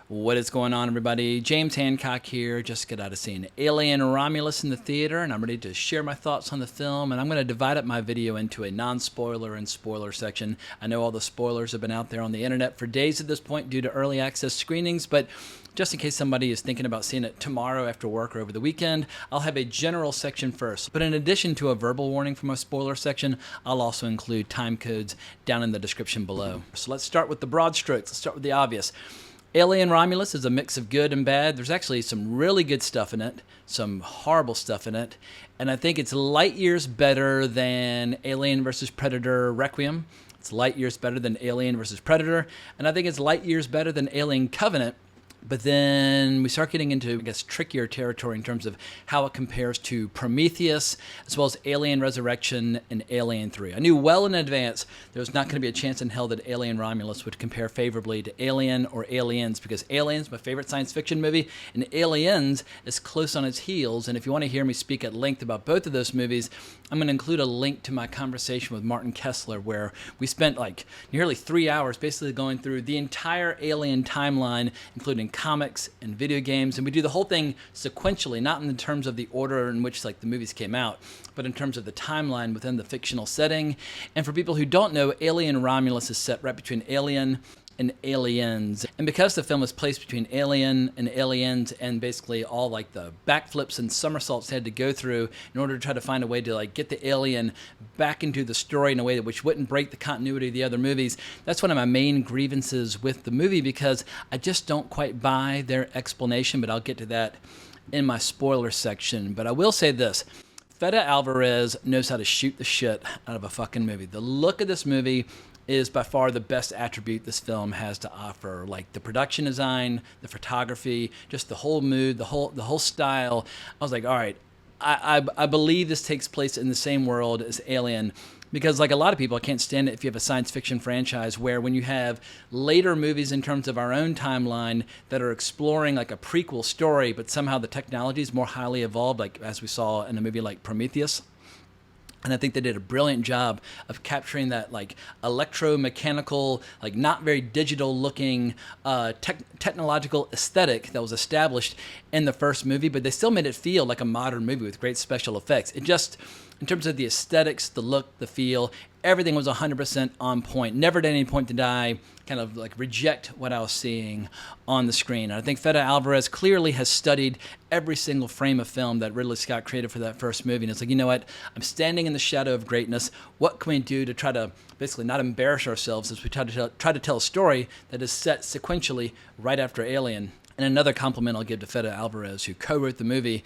What is going on, everybody? James Hancock here. Just got out of seeing Alien Romulus in the theater, and I'm ready to share my thoughts on the film. And I'm going to divide up my video into a non-spoiler and spoiler section. I know all the spoilers have been out there on the internet for days at this point due to early access screenings, but just in case somebody is thinking about seeing it tomorrow after work or over the weekend, I'll have a general section first. But in addition to a verbal warning for my spoiler section, I'll also include time codes down in the description below. So let's start with the broad strokes. Let's start with the obvious. Alien Romulus is a mix of good and bad. There's actually some really good stuff in it, some horrible stuff in it, and I think it's light years better than Alien vs. Predator Requiem. It's light years better than Alien vs. Predator, and I think it's light years better than Alien Covenant. But then we start getting into, I guess, trickier territory in terms of how it compares to Prometheus, as well as Alien Resurrection and Alien 3. I knew well in advance there was not going to be a chance in hell that Alien Romulus would compare favorably to Alien or Aliens, because Alien's my favorite science fiction movie, and Aliens is close on its heels. And if you want to hear me speak at length about both of those movies, I'm going to include a link to my conversation with Martin Kessler, where we spent like nearly 3 hours basically going through the entire Alien timeline, including comics and video games, and we do the whole thing sequentially, not in the terms of the order in which like the movies came out, but in terms of the timeline within the fictional setting. And for people who don't know, Alien Romulus is set right between Alien and Aliens. And because the film is placed between Alien and Aliens, and basically all like the backflips and somersaults they had to go through in order to try to find a way to like get the alien back into the story in a way that which wouldn't break the continuity of the other movies, that's one of my main grievances with the movie, because I just don't quite buy their explanation, but I'll get to that in my spoiler section. But I will say this: Fede Álvarez knows how to shoot the shit out of a fucking movie. The look of this movie is by far the best attribute this film has to offer. Like the production design, the photography, just the whole mood, the whole style. I was like, all right, I believe this takes place in the same world as Alien, because like a lot of people, I can't stand it if you have a science fiction franchise where when you have later movies in terms of our own timeline that are exploring like a prequel story, but somehow the technology is more highly evolved, like as we saw in a movie like Prometheus. And I think they did a brilliant job of capturing that like electromechanical, like not very digital looking technological aesthetic that was established in the first movie, but they still made it feel like a modern movie with great special effects. It just, in terms of the aesthetics, the look, the feel, everything was 100% on point. Never at any point did I kind of like reject what I was seeing on the screen. And I think Fede Álvarez clearly has studied every single frame of film that Ridley Scott created for that first movie. And it's like, you know what? I'm standing in the shadow of greatness. What can we do to try to basically not embarrass ourselves as we try to tell a story that is set sequentially right after Alien? And another compliment I'll give to Fede Álvarez, who co-wrote the movie,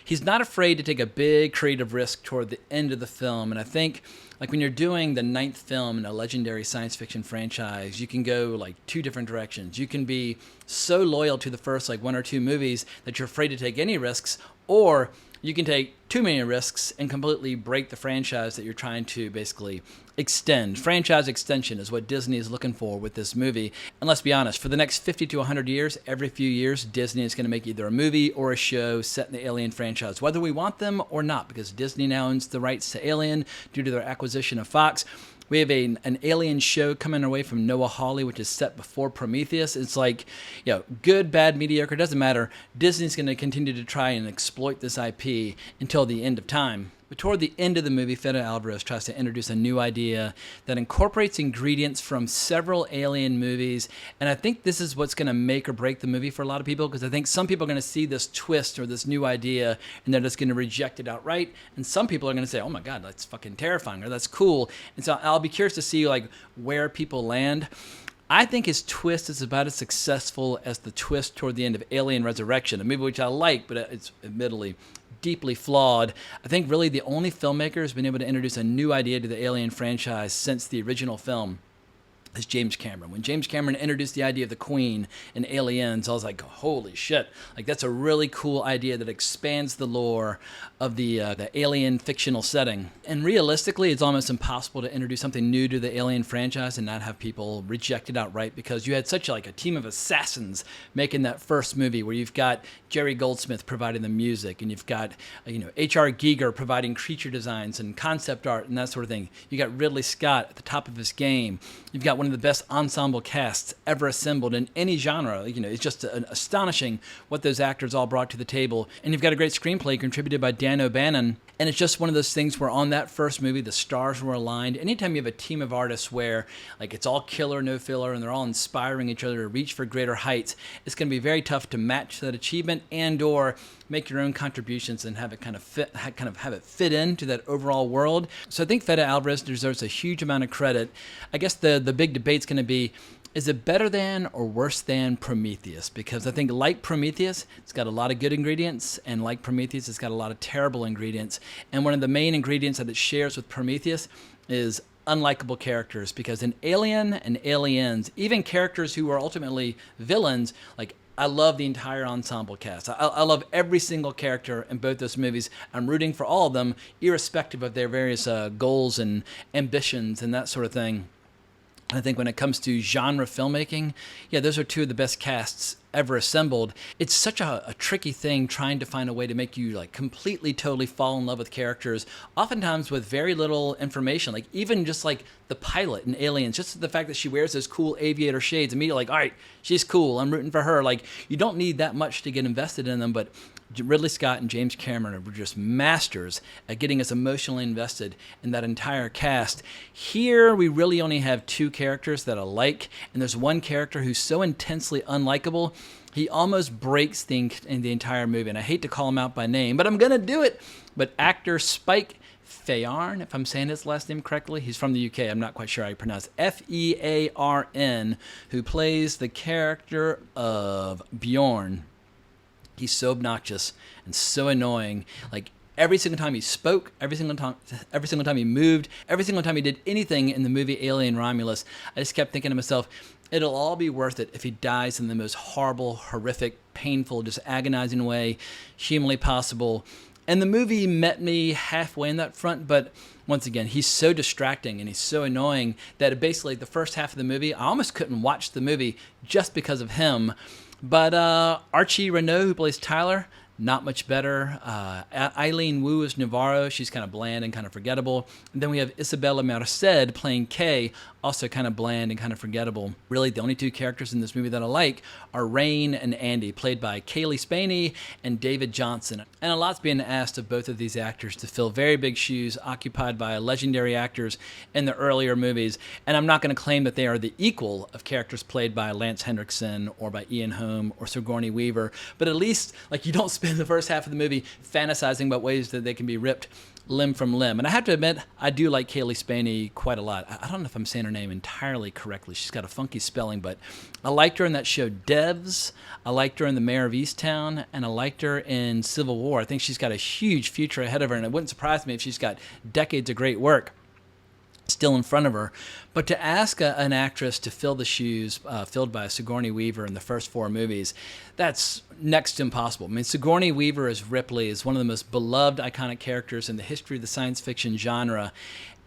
he's not afraid to take a big creative risk toward the end of the film. And I think like when you're doing the 9th film in a legendary science fiction franchise, you can go like 2 different directions. You can be so loyal to the first like 1 or 2 movies that you're afraid to take any risks, or you can take too many risks and completely break the franchise that you're trying to basically extend. Franchise extension is what Disney is looking for with this movie. And let's be honest, for the next 50 to 100 years, every few years, Disney is going to make either a movie or a show set in the Alien franchise, whether we want them or not, because Disney now owns the rights to Alien due to their acquisition of Fox. We have an Alien show coming our way from Noah Hawley, which is set before Prometheus. It's like, you know, good, bad, mediocre, doesn't matter. Disney's going to continue to try and exploit this IP until the end of time. But toward the end of the movie, Fede Álvarez tries to introduce a new idea that incorporates ingredients from several Alien movies. And I think this is what's going to make or break the movie for a lot of people, because I think some people are going to see this twist or this new idea and they're just going to reject it outright. And some people are going to say, oh my God, that's fucking terrifying, or that's cool. And so I'll be curious to see like where people land. I think his twist is about as successful as the twist toward the end of Alien Resurrection, a movie which I like, but it's admittedly deeply flawed. I think really the only filmmaker who's been able to introduce a new idea to the Alien franchise since the original film is James Cameron. When James Cameron introduced the idea of the Queen in Aliens, I was like, holy shit. Like, that's a really cool idea that expands the lore of the Alien fictional setting. And realistically, it's almost impossible to introduce something new to the Alien franchise and not have people reject it outright, because you had such like a team of assassins making that first movie, where you've got Jerry Goldsmith providing the music, and you've got H.R. Giger providing creature designs and concept art and that sort of thing. You got Ridley Scott at the top of his game. You've got one of the best ensemble casts ever assembled in any genre. You know, it's just astonishing what those actors all brought to the table. And you've got a great screenplay contributed by Dan O'Bannon. And it's just one of those things where on that first movie, the stars were aligned. Anytime you have a team of artists where like it's all killer, no filler, and they're all inspiring each other to reach for greater heights, it's going to be very tough to match that achievement and or make your own contributions and have it kind of fit into that overall world. So I think Fede Álvarez deserves a huge amount of credit. I guess the big debate's going to be, is it better than or worse than Prometheus? Because I think like Prometheus, it's got a lot of good ingredients, and like Prometheus, it's got a lot of terrible ingredients. And one of the main ingredients that it shares with Prometheus is unlikable characters, because in Alien and Aliens, even characters who are ultimately villains, like I love the entire ensemble cast. I love every single character in both those movies. I'm rooting for all of them, irrespective of their various goals and ambitions and that sort of thing. I think when it comes to genre filmmaking, yeah, those are two of the best casts ever assembled. It's such a tricky thing trying to find a way to make you like completely, totally fall in love with characters, oftentimes with very little information. Like even just like the pilot in Aliens, just the fact that she wears those cool aviator shades, immediately like, all right, she's cool, I'm rooting for her. Like you don't need that much to get invested in them, but Ridley Scott and James Cameron were just masters at getting us emotionally invested in that entire cast. Here, we really only have two characters that I like, and there's one character who's so intensely unlikable, he almost breaks the entire movie. And I hate to call him out by name, but I'm going to do it. But actor Spike Fearn, if I'm saying his last name correctly, he's from the UK. I'm not quite sure how you pronounce it. Fearn, who plays the character of Bjorn. He's so obnoxious and so annoying. Like every single time he spoke, every single time he moved, every single time he did anything in the movie Alien Romulus, I just kept thinking to myself, it'll all be worth it if he dies in the most horrible, horrific, painful, just agonizing way humanly possible. And the movie met me halfway in that front, but once again, he's so distracting and he's so annoying that basically the first half of the movie, I almost couldn't watch the movie just because of him. But Archie Renault, who plays Tyler, not much better. Eileen Wu is Navarro. She's kind of bland and kind of forgettable. And then we have Isabella Merced playing Kay, also kind of bland and kind of forgettable. Really, the only two characters in this movie that I like are Rain and Andy, played by Kaylee Spaney and David Johnson. And a lot's being asked of both of these actors to fill very big shoes occupied by legendary actors in the earlier movies. And I'm not going to claim that they are the equal of characters played by Lance Henriksen or by Ian Holm or Sigourney Weaver, but at least like you don't spend the first half of the movie fantasizing about ways that they can be ripped limb from limb. And I have to admit, I do like Kaylee Spaney quite a lot. I don't know if I'm saying her name entirely correctly. She's got a funky spelling, but I liked her in that show Devs. I liked her in The Mayor of Easttown, and I liked her in Civil War. I think she's got a huge future ahead of her, and it wouldn't surprise me if she's got decades of great work still in front of her. But to ask an actress to fill the shoes filled by Sigourney Weaver in the first four movies, that's next to impossible. I mean, Sigourney Weaver as Ripley is one of the most beloved iconic characters in the history of the science fiction genre.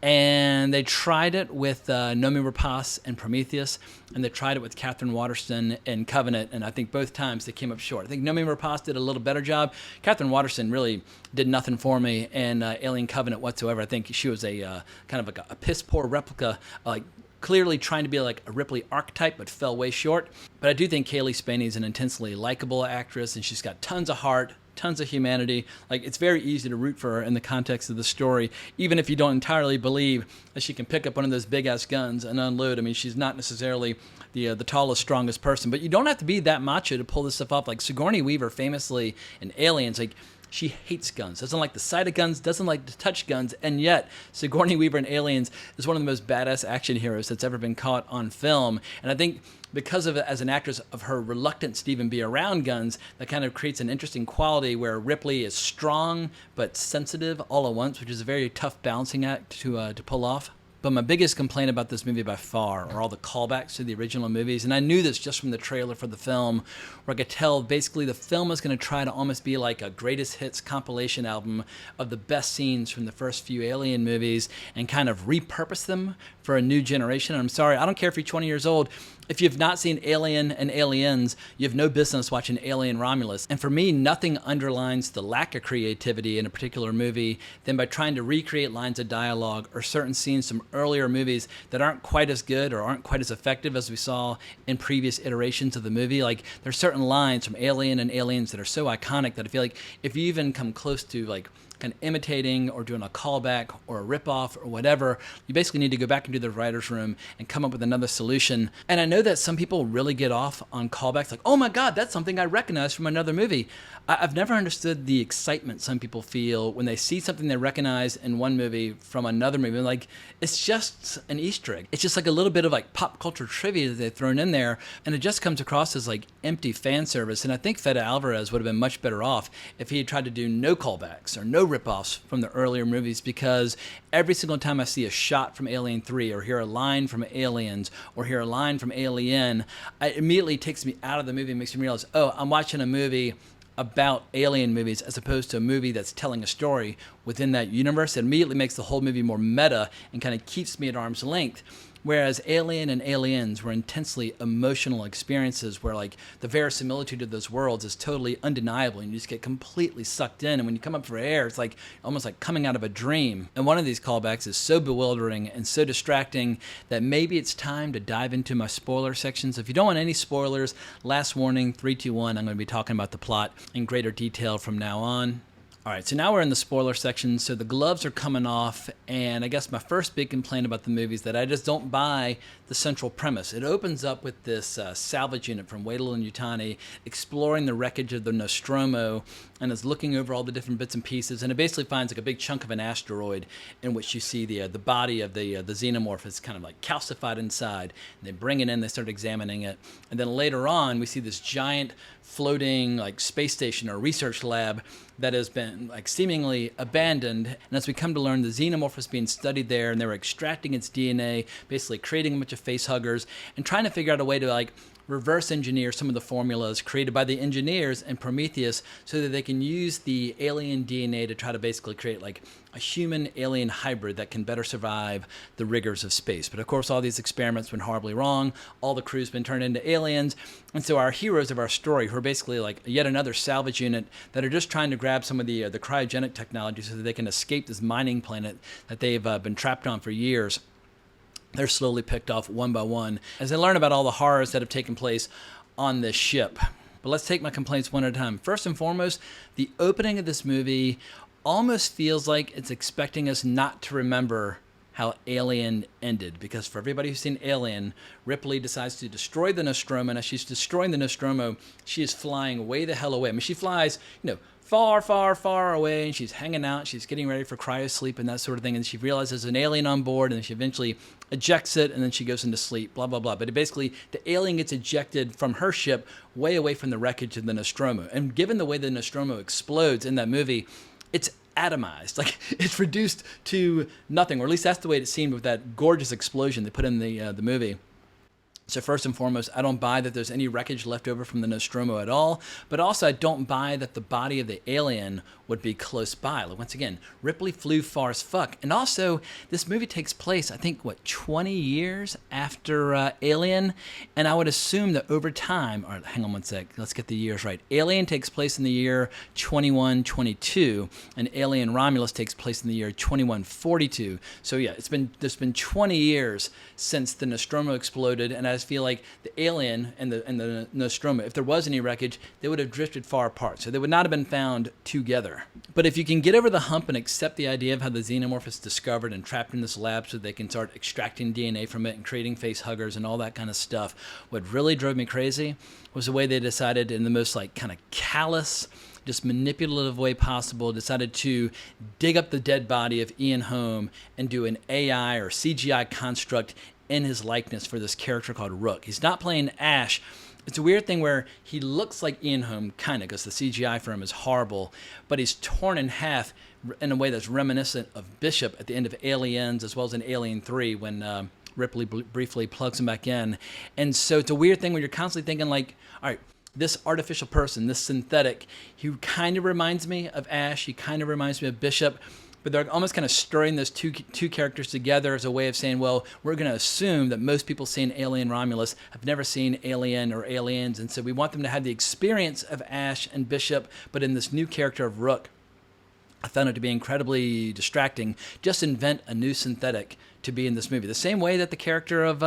And they tried it with Noomi Rapace and Prometheus, and they tried it with Catherine Waterston in Covenant, and I think both times they came up short. I think Noomi Rapace did a little better job. Catherine Waterston really did nothing for me in Alien Covenant whatsoever. I think she was a kind of like a piss-poor replica, like clearly trying to be like a Ripley archetype, but fell way short. But I do think Kaylee Spaney is an intensely likable actress, and she's got tons of heart, tons of humanity. Like, it's very easy to root for her in the context of the story, even if you don't entirely believe that she can pick up one of those big-ass guns and unload. I mean, she's not necessarily the tallest, strongest person, but you don't have to be that macho to pull this stuff off. Like, Sigourney Weaver famously in Aliens, like, she hates guns, doesn't like the sight of guns, doesn't like to touch guns, and yet Sigourney Weaver in Aliens is one of the most badass action heroes that's ever been caught on film. And I think because of, as an actress, of her reluctance to even be around guns, that kind of creates an interesting quality where Ripley is strong but sensitive all at once, which is a very tough balancing act to pull off. But my biggest complaint about this movie by far are all the callbacks to the original movies. And I knew this just from the trailer for the film, where I could tell basically the film is going to try to almost be like a greatest hits compilation album of the best scenes from the first few Alien movies and kind of repurpose them for a new generation. And I'm sorry, I don't care if you're 20 years old. If you've not seen Alien and Aliens, you have no business watching Alien Romulus. And for me, nothing underlines the lack of creativity in a particular movie than by trying to recreate lines of dialogue or certain scenes from earlier movies that aren't quite as good or aren't quite as effective as we saw in previous iterations of the movie. Like, there's certain lines from Alien and Aliens that are so iconic that I feel like if you even come close to like kind of imitating or doing a callback or a ripoff or whatever, you basically need to go back into the writer's room and come up with another solution. And I know that some people really get off on callbacks, like, oh my God, that's something I recognize from another movie. I've never understood the excitement some people feel when they see something they recognize in one movie from another movie. Like, it's just an Easter egg. It's just like a little bit of like pop culture trivia that they've thrown in there, and it just comes across as like empty fan service. And I think Fede Álvarez would have been much better off if he had tried to do no callbacks or no ripoffs from the earlier movies, because every single time I see a shot from Alien 3 or hear a line from Aliens or hear a line from Alien, it immediately takes me out of the movie and makes me realize, oh, I'm watching a movie about alien movies as opposed to a movie that's telling a story within that universe. It immediately makes the whole movie more meta and kind of keeps me at arm's length. Whereas Alien and Aliens were intensely emotional experiences where like the verisimilitude of those worlds is totally undeniable and you just get completely sucked in. And when you come up for air, it's like almost like coming out of a dream. And one of these callbacks is so bewildering and so distracting that maybe it's time to dive into my spoiler sections. If you don't want any spoilers, last warning, 3, 2, 1, I'm going to be talking about the plot in greater detail from now on. All right, so now we're in the spoiler section, so the gloves are coming off, and I guess my first big complaint about the movie is that I just don't buy the central premise. It opens up with this salvage unit from Weddell and Yutani exploring the wreckage of the Nostromo and is looking over all the different bits and pieces, and it basically finds like a big chunk of an asteroid in which you see the body of the xenomorph is kind of like calcified inside. And they bring it in, they start examining it, and then later on we see this giant floating like space station or research lab that has been like seemingly abandoned. And as we come to learn, the xenomorph is being studied there, and they were extracting its DNA, basically creating a bunch of face huggers and trying to figure out a way to like reverse engineer some of the formulas created by the engineers in Prometheus so that they can use the alien DNA to try to basically create like a human alien hybrid that can better survive the rigors of space. But of course, all these experiments went horribly wrong. All the crew's been turned into aliens. And so our heroes of our story, who are basically like yet another salvage unit that are just trying to grab some of the cryogenic technology so that they can escape this mining planet that they've been trapped on for years, they're slowly picked off one by one as they learn about all the horrors that have taken place on this ship. But let's take my complaints one at a time. First and foremost, the opening of this movie almost feels like it's expecting us not to remember how Alien ended, because for everybody who's seen Alien, Ripley decides to destroy the Nostromo, and as she's destroying the Nostromo, she is flying way the hell away. I mean, she flies, far, far, far away, and she's hanging out, she's getting ready for cryosleep and that sort of thing, and she realizes there's an alien on board, and then she eventually ejects it, and then she goes into sleep, blah, blah, blah. But basically, the alien gets ejected from her ship way away from the wreckage of the Nostromo. And given the way the Nostromo explodes in that movie, it's atomized. Like, it's reduced to nothing, or at least that's the way it seemed with that gorgeous explosion they put in the movie. So first and foremost, I don't buy that there's any wreckage left over from the Nostromo at all, but also I don't buy that the body of the alien would be close by. Like, once again, Ripley flew far as fuck. And also, this movie takes place, I think, 20 years after Alien? And I would assume that over time, or hang on one sec, let's get the years right. Alien takes place in the year 2122, and Alien Romulus takes place in the year 2142. So yeah, there's been 20 years since the Nostromo exploded, and I just feel like the alien and the Nostromo, if there was any wreckage, they would have drifted far apart. So they would not have been found together. But if you can get over the hump and accept the idea of how the xenomorph is discovered and trapped in this lab so they can start extracting DNA from it and creating face huggers and all that kind of stuff, what really drove me crazy was the way they decided, in the most like kind of callous, just manipulative way possible, decided to dig up the dead body of Ian Holm and do an AI or CGI construct in his likeness for this character called Rook. He's not playing Ash. It's a weird thing where he looks like Ian Holm, kind of, because the CGI for him is horrible, but he's torn in half in a way that's reminiscent of Bishop at the end of Aliens, as well as in Alien 3 when Ripley briefly plugs him back in. And so it's a weird thing where you're constantly thinking like, all right, this artificial person, this synthetic, he kind of reminds me of Ash, he kind of reminds me of Bishop, but they're almost kind of stirring those two characters together as a way of saying, well, we're going to assume that most people seeing Alien Romulus have never seen Alien or Aliens, and so we want them to have the experience of Ash and Bishop, but in this new character of Rook. I found it to be incredibly distracting. Just invent a new synthetic to be in this movie. The same way that the character of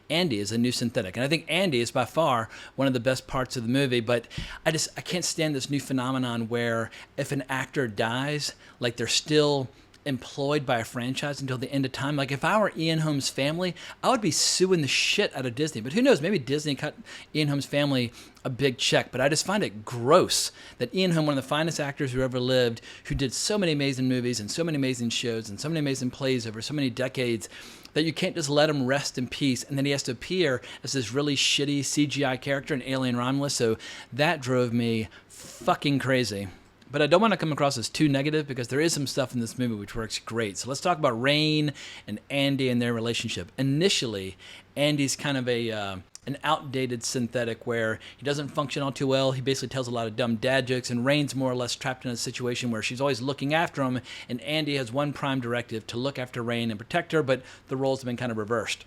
Andy is a new synthetic. And I think Andy is by far one of the best parts of the movie, but I can't stand this new phenomenon where if an actor dies, like they're still employed by a franchise until the end of time. Like if I were Ian Holmes' family, I would be suing the shit out of Disney. But who knows, maybe Disney cut Ian Holmes' family a big check. But I just find it gross that Ian Holm, one of the finest actors who ever lived, who did so many amazing movies and so many amazing shows and so many amazing plays over so many decades, that you can't just let him rest in peace, and then he has to appear as this really shitty CGI character in Alien Romulus. So that drove me fucking crazy. But I don't want to come across as too negative because there is some stuff in this movie which works great. So let's talk about Rain and Andy and their relationship. Initially, Andy's kind of an outdated synthetic where he doesn't function all too well. He basically tells a lot of dumb dad jokes, and Rain's more or less trapped in a situation where she's always looking after him, and Andy has one prime directive to look after Rain and protect her, but the roles have been kind of reversed.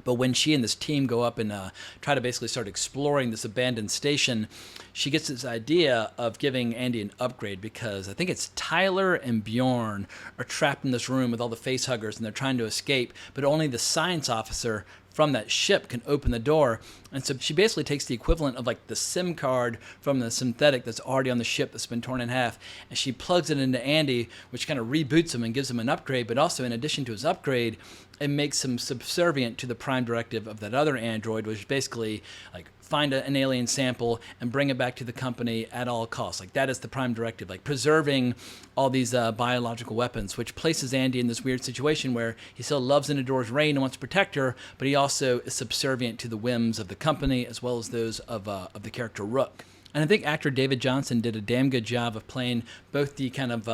But when she and this team go up and try to basically start exploring this abandoned station, she gets this idea of giving Andy an upgrade because I think it's Tyler and Bjorn are trapped in this room with all the face huggers and they're trying to escape, but only the science officer from that ship can open the door. And so she basically takes the equivalent of like the SIM card from the synthetic that's already on the ship that's been torn in half, and she plugs it into Andy, which kind of reboots him and gives him an upgrade. But also in addition to his upgrade, it makes him subservient to the prime directive of that other android, which is basically like find an alien sample and bring it back to the company at all costs. Like that is the prime directive, like preserving all these biological weapons, which places Andy in this weird situation where he still loves and adores Rain and wants to protect her, but he also is subservient to the whims of the company as well as those of the character Rook. And I think actor David Johnson did a damn good job of playing both the kind of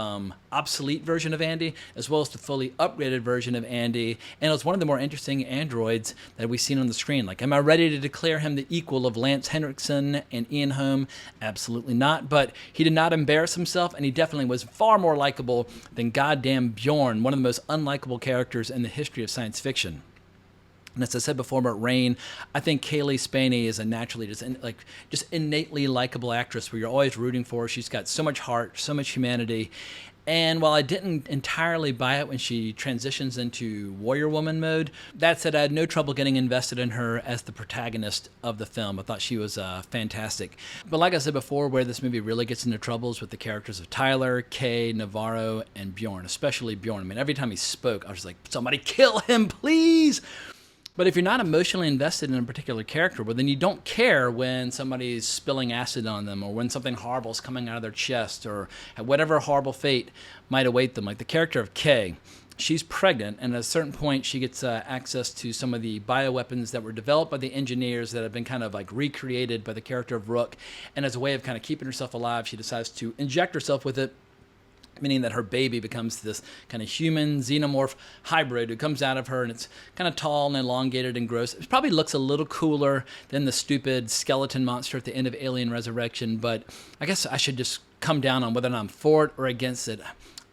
obsolete version of Andy as well as the fully upgraded version of Andy. And it was one of the more interesting androids that we've seen on the screen. Like, am I ready to declare him the equal of Lance Henriksen and Ian Holm? Absolutely not. But he did not embarrass himself, and he definitely was far more likable than goddamn Bjorn, one of the most unlikable characters in the history of science fiction. And as I said before about Rain, I think Kaylee Spaney is a naturally just innately likable actress where you're always rooting for her. She's got so much heart, so much humanity. And while I didn't entirely buy it when she transitions into warrior woman mode, that said, I had no trouble getting invested in her as the protagonist of the film. I thought she was fantastic. But like I said before, where this movie really gets into trouble is with the characters of Tyler, Kay, Navarro, and Bjorn, especially Bjorn. I mean, every time he spoke, I was like, somebody kill him, please! But if you're not emotionally invested in a particular character, well, then you don't care when somebody's spilling acid on them or when something horrible is coming out of their chest or whatever horrible fate might await them. Like the character of Kay, she's pregnant, and at a certain point she gets access to some of the bioweapons that were developed by the engineers that have been kind of like recreated by the character of Rook. And as a way of kind of keeping herself alive, she decides to inject herself with it, meaning that her baby becomes this kind of human xenomorph hybrid who comes out of her, and it's kind of tall and elongated and gross. It probably looks a little cooler than the stupid skeleton monster at the end of Alien Resurrection, but I guess I should just come down on whether or not I'm for it or against it.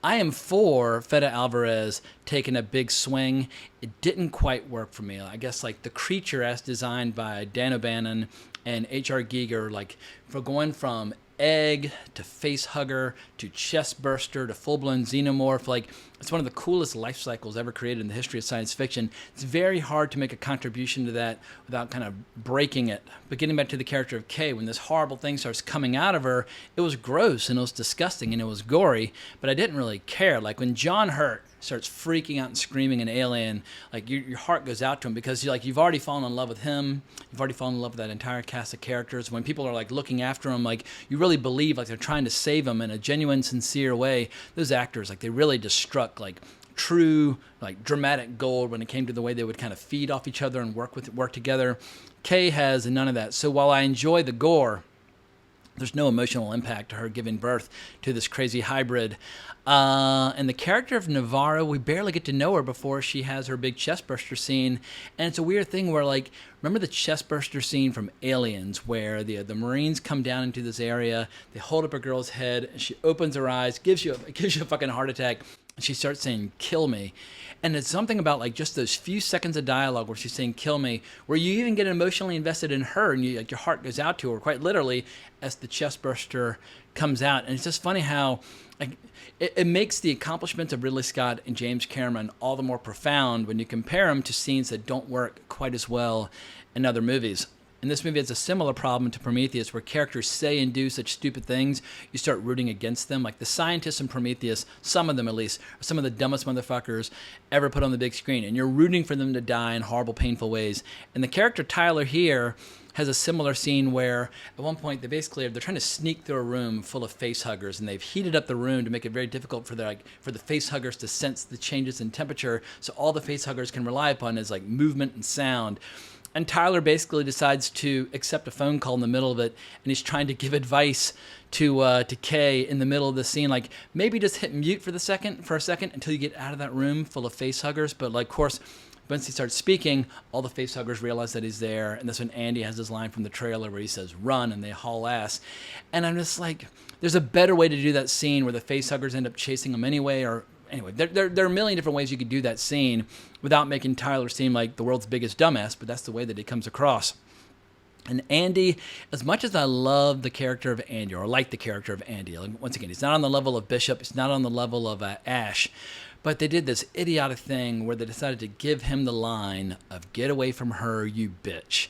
I am for Fede Álvarez taking a big swing. It didn't quite work for me. I guess like the creature as designed by Dan O'Bannon and H.R. Giger, like for going from egg to face hugger to chest burster to full-blown xenomorph, like it's one of the coolest life cycles ever created in the history of science fiction. It's very hard to make a contribution to that without kind of breaking it. But getting back to the character of Kay, when this horrible thing starts coming out of her, it was gross and it was disgusting and it was gory, but I didn't really care. Like when John Hurt starts freaking out and screaming in Alien, like your heart goes out to him because you've already fallen in love with him. You've already fallen in love with that entire cast of characters. When people are like looking after him, like you really believe like they're trying to save him in a genuine, sincere way. Those actors, like they really just struck like true, like dramatic gold when it came to the way they would kind of feed off each other and work together. Kay has none of that. So while I enjoy the gore, There's no emotional impact to her giving birth to this crazy hybrid. And the character of Navarro, we barely get to know her before she has her big chestburster scene. And it's a weird thing where, like, remember the chestburster scene from Aliens, where the Marines come down into this area, they hold up a girl's head, and she opens her eyes, gives you a fucking heart attack, and she starts saying, "Kill me." And it's something about, like, just those few seconds of dialogue where she's saying "kill me," where you even get emotionally invested in her, and like, your heart goes out to her quite literally as the chestburster comes out. And it's just funny how, like, it makes the accomplishments of Ridley Scott and James Cameron all the more profound when you compare them to scenes that don't work quite as well in other movies. And this movie has a similar problem to Prometheus, where characters say and do such stupid things, you start rooting against them. Like the scientists in Prometheus, some of them at least, are some of the dumbest motherfuckers ever put on the big screen. And you're rooting for them to die in horrible, painful ways. And the character Tyler here has a similar scene where at one point they're trying to sneak through a room full of face huggers, and they've heated up the room to make it very difficult for the face huggers to sense the changes in temperature. So all the face huggers can rely upon is like movement and sound. And Tyler basically decides to accept a phone call in the middle of it, and he's trying to give advice to Kay in the middle of the scene, like maybe just hit mute for a second until you get out of that room full of face huggers. But like, of course, once he starts speaking, all the face huggers realize that he's there, and that's when Andy has his line from the trailer where he says "run," and they haul ass. And I'm just like, there's a better way to do that scene where the face huggers end up chasing him anyway, or anyway, there are a million different ways you could do that scene without making Tyler seem like the world's biggest dumbass, but that's the way that he comes across. And Andy, as much as I love the character of Andy, or like the character of Andy, like, once again, he's not on the level of Bishop, he's not on the level of Ash, but they did this idiotic thing where they decided to give him the line of "get away from her, you bitch."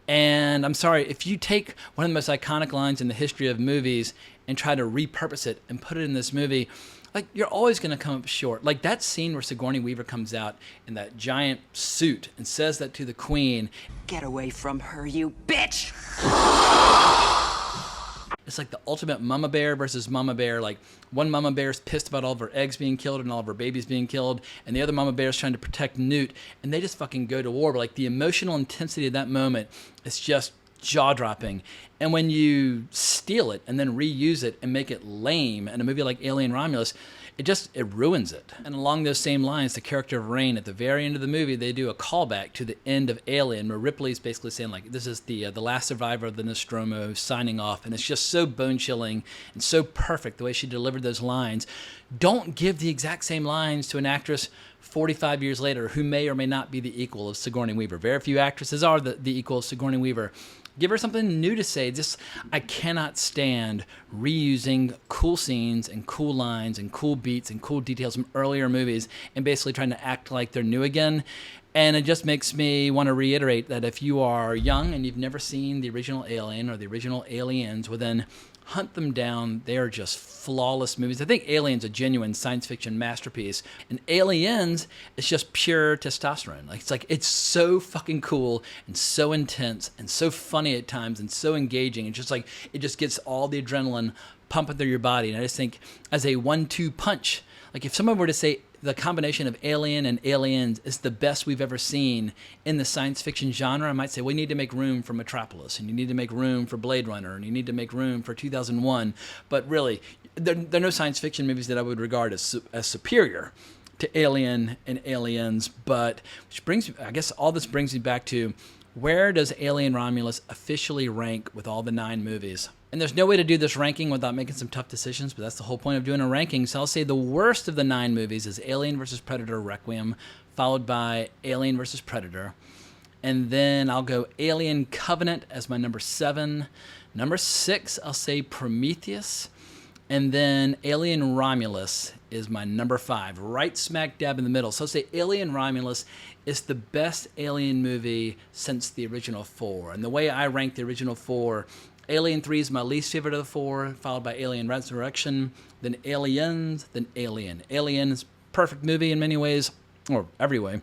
And I'm sorry, if you take one of the most iconic lines in the history of movies and try to repurpose it and put it in this movie, like, you're always going to come up short. Like that scene where Sigourney Weaver comes out in that giant suit and says that to the Queen. "Get away from her, you bitch!" It's like the ultimate mama bear versus mama bear. Like, one mama bear's pissed about all of her eggs being killed and all of her babies being killed, and the other mama bear's trying to protect Newt, and they just fucking go to war. But like, the emotional intensity of that moment is just jaw-dropping. And when you steal it and then reuse it and make it lame in a movie like Alien Romulus, it ruins it. And along those same lines, the character of Rain, at the very end of the movie, they do a callback to the end of Alien, where Ripley's basically saying, like, this is the last survivor of the Nostromo signing off. And it's just so bone-chilling and so perfect the way she delivered those lines. Don't give the exact same lines to an actress 45 years later who may or may not be the equal of Sigourney Weaver. Very few actresses are the equal of Sigourney Weaver. Give her something new to say. I cannot stand reusing cool scenes and cool lines and cool beats and cool details from earlier movies and basically trying to act like they're new again. And it just makes me want to reiterate that if you are young and you've never seen the original Alien or the original Aliens, well then hunt them down. They are just flawless movies. I think Alien's a genuine science fiction masterpiece, and Aliens is just pure testosterone. It's so fucking cool and so intense and so funny at times and so engaging. It's just like, it just gets all the adrenaline pumping through your body. And I just think, as a 1-2 punch, like if someone were to say the combination of Alien and Aliens is the best we've ever seen in the science fiction genre, I might say we need to make room for Metropolis, and you need to make room for Blade Runner, and you need to make room for 2001. But really, there are no science fiction movies that I would regard as superior to Alien and Aliens. But I guess all this brings me back to, where does Alien Romulus officially rank with all the 9 movies? And there's no way to do this ranking without making some tough decisions, but that's the whole point of doing a ranking. So I'll say the worst of the 9 movies is Alien vs. Predator Requiem, followed by Alien vs. Predator. And then I'll go Alien Covenant as my number 7. Number 6, I'll say Prometheus. And then Alien Romulus is my number 5, right smack dab in the middle. So I'll say Alien Romulus is the best Alien movie since the original 4. And the way I rank the original 4, Alien 3 is my least favorite of the 4, followed by Alien Resurrection, then Aliens, then Alien. Alien is a perfect movie in many ways, or every way.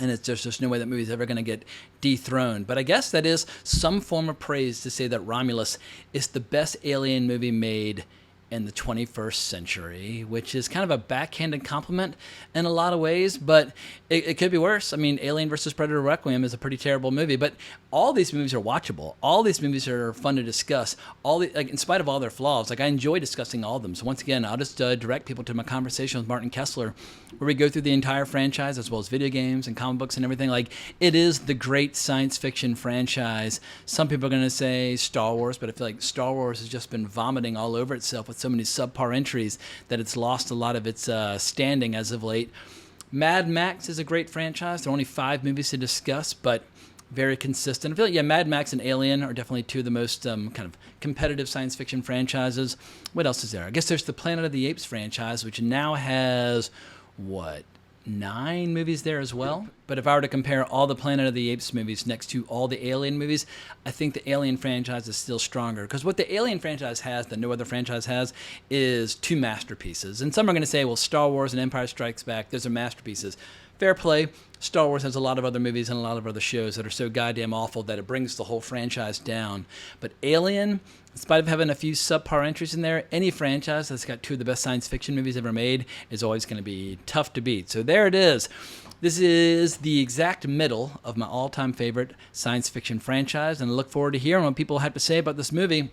And it's just no way that movie's ever going to get dethroned. But I guess that is some form of praise to say that Romulus is the best Alien movie made in the 21st century, which is kind of a backhanded compliment in a lot of ways, but it could be worse. I mean, Alien vs. Predator Requiem is a pretty terrible movie, but all these movies are watchable. All these movies are fun to discuss. In spite of all their flaws, I enjoy discussing all of them. So once again, I'll just direct people to my conversation with Martin Kessler, where we go through the entire franchise, as well as video games and comic books and everything. It is the great science fiction franchise. Some people are going to say Star Wars, but I feel like Star Wars has just been vomiting all over itself with so many subpar entries that it's lost a lot of its standing as of late. Mad Max is a great franchise. There are only 5 movies to discuss, but very consistent. I feel like, Mad Max and Alien are definitely 2 of the most kind of competitive science fiction franchises. What else is there? I guess there's the Planet of the Apes franchise, which now has, 9 movies there as well. But if I were to compare all the Planet of the Apes movies next to all the Alien movies, I think the Alien franchise is still stronger. Because what the Alien franchise has that no other franchise has is 2 masterpieces. And some are going to say, well, Star Wars and Empire Strikes Back, those are masterpieces. Fair play. Star Wars has a lot of other movies and a lot of other shows that are so goddamn awful that it brings the whole franchise down. But Alien, in spite of having a few subpar entries in there, any franchise that's got 2 of the best science fiction movies ever made is always going to be tough to beat. So there it is. This is the exact middle of my all-time favorite science fiction franchise, and I look forward to hearing what people have to say about this movie.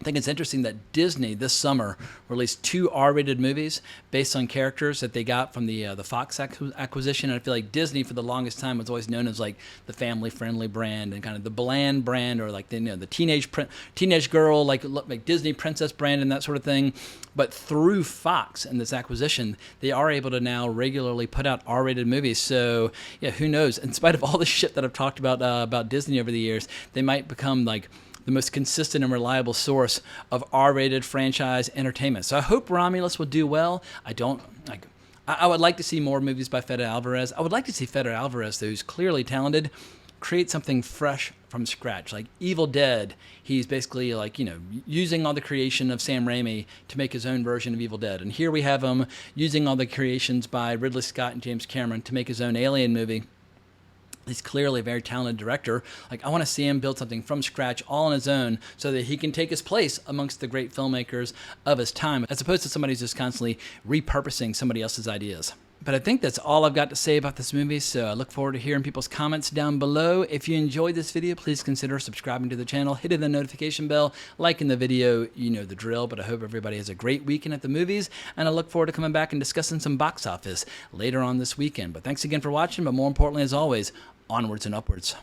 I think it's interesting that Disney this summer released 2 R-rated movies based on characters that they got from the Fox acquisition. And I feel like Disney, for the longest time, was always known as like the family-friendly brand and kind of the bland brand, or like the teenage girl, like Disney princess brand and that sort of thing. But through Fox and this acquisition, they are able to now regularly put out R-rated movies. So yeah, who knows? In spite of all the shit that I've talked about Disney over the years, they might become like the most consistent and reliable source of R-rated franchise entertainment. So I hope Romulus will do well. I would like to see more movies by Fede Álvarez. I would like to see Fede Álvarez, though, who's clearly talented, create something fresh from scratch. Like Evil Dead, he's basically using all the creation of Sam Raimi to make his own version of Evil Dead. And here we have him using all the creations by Ridley Scott and James Cameron to make his own Alien movie. He's clearly a very talented director. I want to see him build something from scratch all on his own so that he can take his place amongst the great filmmakers of his time, as opposed to somebody who's just constantly repurposing somebody else's ideas. But I think that's all I've got to say about this movie, so I look forward to hearing people's comments down below. If you enjoyed this video, please consider subscribing to the channel, hitting the notification bell, liking the video. You know the drill, but I hope everybody has a great weekend at the movies, and I look forward to coming back and discussing some box office later on this weekend. But thanks again for watching, but more importantly, as always, onwards and upwards.